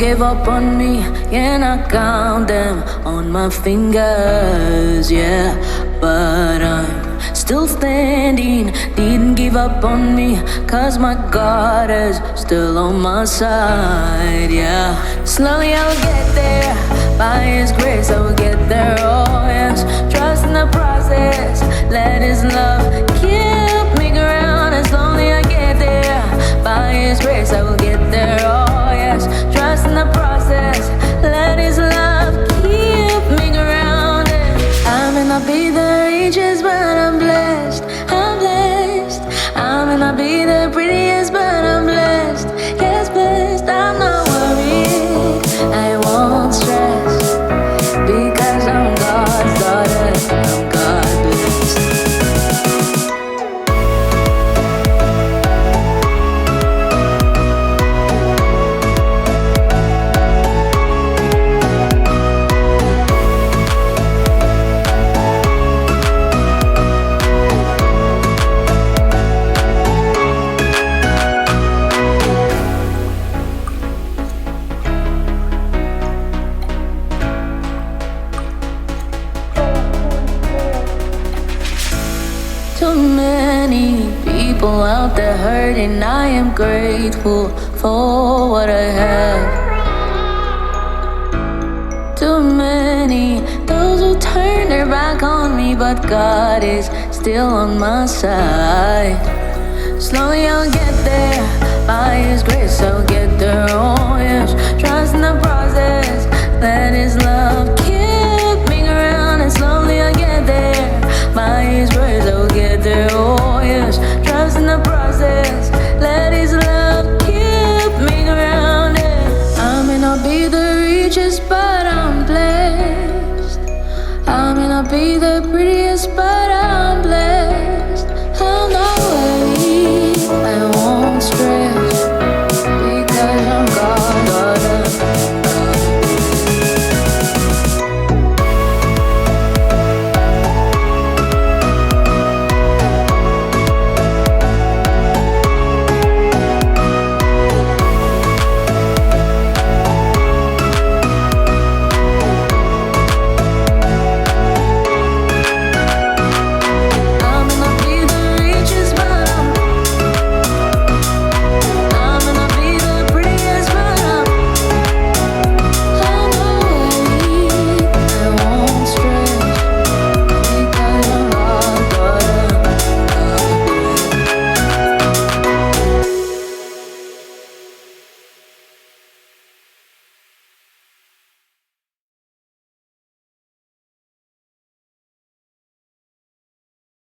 give up on me, and I count them on my fingers, yeah. But I'm still standing, didn't give up on me, cause my God is still on my side, yeah. Slowly I'll get there, by His grace I will get there, oh yes. Trust in the process, let His love keep me grounded. And slowly I get there, by His grace I will get there, oh yes. Trust in the process, let His love keep me grounded. I may not be the richest, but I'm blessed, I'm blessed. I may not be the prettiest, but I'm blessed, yes, blessed. I'm not worried, I won't stress, because I'm God's daughter, I'm God blessed. Too many people out there hurting, I am grateful for what I have. Too many, those who turn their back on me, but God is still on my side. Slowly I'll get there, by His grace I'll get there, oh yes. Trust in the process, let His love keep me grounded. And slowly I'll get there, by His grace I'll get there, oh yes. Trust in the process, let His love keep me grounded. I may not be the richest, but I'm blessed. I may not be the prettiest, but